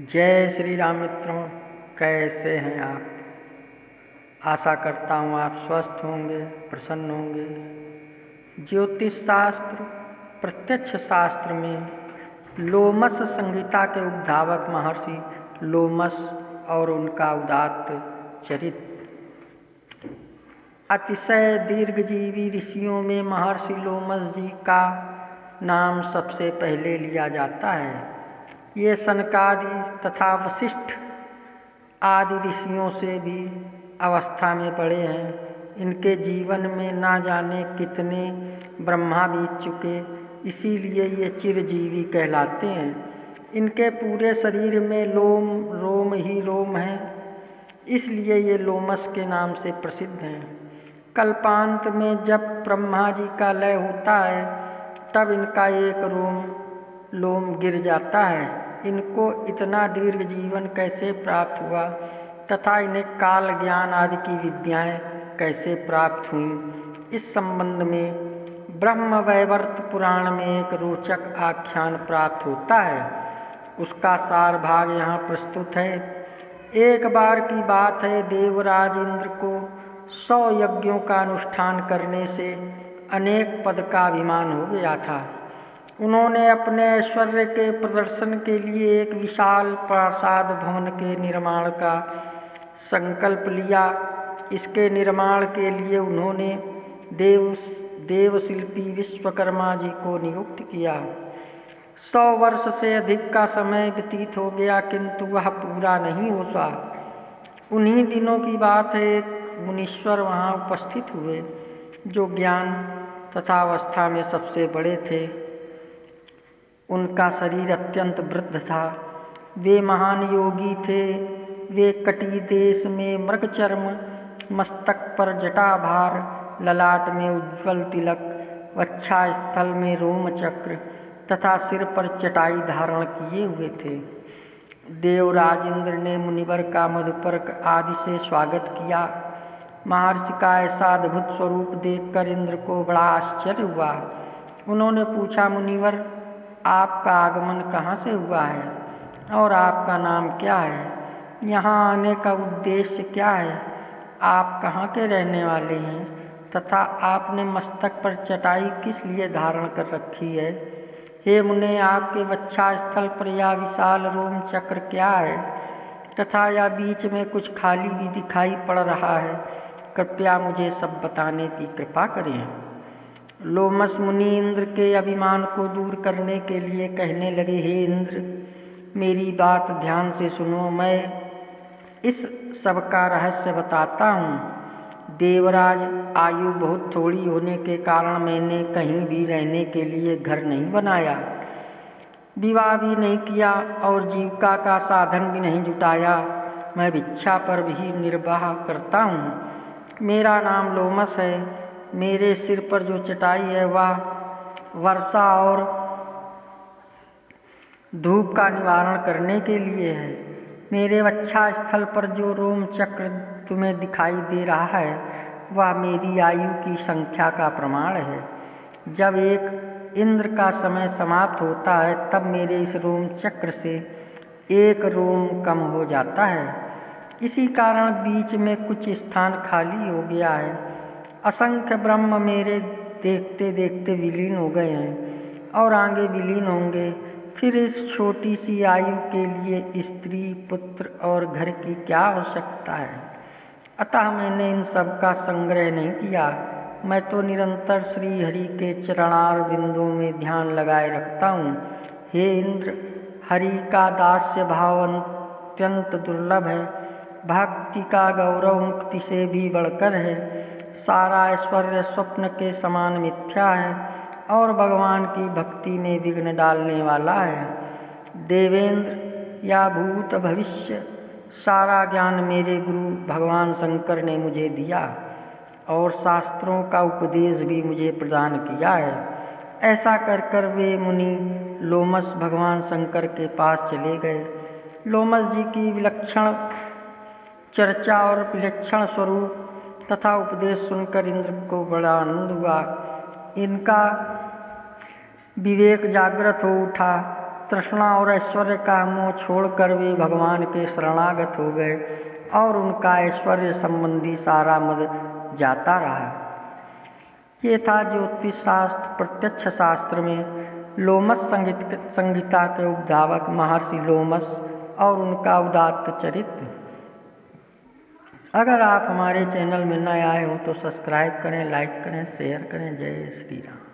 जय श्री राम मित्रों, कैसे हैं आप। आशा करता हूँ आप स्वस्थ होंगे, प्रसन्न होंगे। ज्योतिष शास्त्र प्रत्यक्ष शास्त्र में लोमस संहिता के उद्भावक महर्षि लोमस और उनका उदात्त चरित्र। अतिशय दीर्घजीवी ऋषियों में महर्षि लोमस जी का नाम सबसे पहले लिया जाता है। ये सनकादि तथा वशिष्ठ आदि ऋषियों से भी अवस्था में बड़े हैं। इनके जीवन में ना जाने कितने ब्रह्मा बीत चुके, इसीलिए ये चिरजीवी कहलाते हैं। इनके पूरे शरीर में लोम रोम ही रोम है, इसलिए ये लोमस के नाम से प्रसिद्ध हैं। कल्पांत में जब ब्रह्मा जी का लय होता है तब इनका एक लोम गिर जाता है। इनको इतना दीर्घ जीवन कैसे प्राप्त हुआ तथा इन्हें काल ज्ञान आदि की विद्याएं कैसे प्राप्त हुईं, इस संबंध में ब्रह्मवैवर्त पुराण में एक रोचक आख्यान प्राप्त होता है। उसका सार भाग यहाँ प्रस्तुत है। एक बार की बात है, देवराज इंद्र को 100 यज्ञों का अनुष्ठान करने से अनेक पद का अभिमान हो गया था। उन्होंने अपने ऐश्वर्य के प्रदर्शन के लिए एक विशाल प्रासाद भवन के निर्माण का संकल्प लिया। इसके निर्माण के लिए उन्होंने देवशिल्पी विश्वकर्मा जी को नियुक्त किया। 100 वर्ष से अधिक का समय व्यतीत हो गया, किंतु वह पूरा नहीं हो सका। उन्हीं दिनों की बात है, एक मुनीश्वर वहाँ उपस्थित हुए जो ज्ञान तथा अवस्था में सबसे बड़े थे। उनका शरीर अत्यंत वृद्ध था। वे महान योगी थे। वे कटी देश में मृगचर्म, मस्तक पर जटाभार, ललाट में उज्ज्वल तिलक, वक्षा स्थल में रोमचक्र तथा सिर पर चटाई धारण किए हुए थे। देवराज इंद्र ने मुनिवर का मधुपर्क आदि से स्वागत किया। महर्षि का ऐसा अद्भुत स्वरूप देखकर इंद्र को बड़ा आश्चर्य हुआ। उन्होंने पूछा, मुनिवर, आपका आगमन कहाँ से हुआ है और आपका नाम क्या है? यहाँ आने का उद्देश्य क्या है? आप कहाँ के रहने वाले हैं तथा आपने मस्तक पर चटाई किस लिए धारण कर रखी है? हे मुने, आपके वक्षा स्थल पर यह विशाल रोम चक्र क्या है तथा यह बीच में कुछ खाली भी दिखाई पड़ रहा है? कृपया मुझे सब बताने की कृपा करें। लोमस मुनि इंद्र के अभिमान को दूर करने के लिए कहने लगे, हे इंद्र, मेरी बात ध्यान से सुनो। मैं इस सब का रहस्य बताता हूँ। देवराज, आयु बहुत थोड़ी होने के कारण मैंने कहीं भी रहने के लिए घर नहीं बनाया, विवाह भी नहीं किया और जीविका का साधन भी नहीं जुटाया। मैं भिक्षा पर भी निर्वाह करता हूँ। मेरा नाम लोमस है। मेरे सिर पर जो चटाई है वह वर्षा और धूप का निवारण करने के लिए है। मेरे वक्षा स्थल पर जो रोम चक्र तुम्हें दिखाई दे रहा है वह मेरी आयु की संख्या का प्रमाण है। जब एक इंद्र का समय समाप्त होता है तब मेरे इस रोम चक्र से एक रोम कम हो जाता है। इसी कारण बीच में कुछ स्थान खाली हो गया है। असंख्य ब्रह्म मेरे देखते देखते विलीन हो गए हैं और आगे विलीन होंगे। फिर इस छोटी सी आयु के लिए स्त्री, पुत्र और घर की क्या आवश्यकता है? अतः मैंने इन सब का संग्रह नहीं किया। मैं तो निरंतर श्री हरि के चरणार बिंदुओं में ध्यान लगाए रखता हूँ। हे इंद्र, हरि का दास्य भाव अत्यंत दुर्लभ है। भक्ति का गौरव मुक्ति से भी बढ़कर है। सारा ऐश्वर्य स्वप्न के समान मिथ्या है और भगवान की भक्ति में विघ्न डालने वाला है। देवेंद्र, या भूत भविष्य सारा ज्ञान मेरे गुरु भगवान शंकर ने मुझे दिया और शास्त्रों का उपदेश भी मुझे प्रदान किया है। ऐसा कर कर वे मुनि लोमस भगवान शंकर के पास चले गए। लोमस जी की विलक्षण चर्चा और विलक्षण स्वरूप तथा उपदेश सुनकर इंद्र को बड़ा आनंद हुआ। इनका विवेक जागृत हो उठा तृष्णा और ऐश्वर्य का मोह छोड़कर वे भगवान के शरणागत हो गए और उनका ऐश्वर्य संबंधी सारा मद जाता रहा। ये था ज्योतिष शास्त्र प्रत्यक्ष शास्त्र में लोमस संहिता के उपधावक महर्षि लोमस और उनका उदात्त चरित्र। अगर आप हमारे चैनल में नए आए हो तो सब्सक्राइब करें, लाइक करें, शेयर करें। जय श्री राम।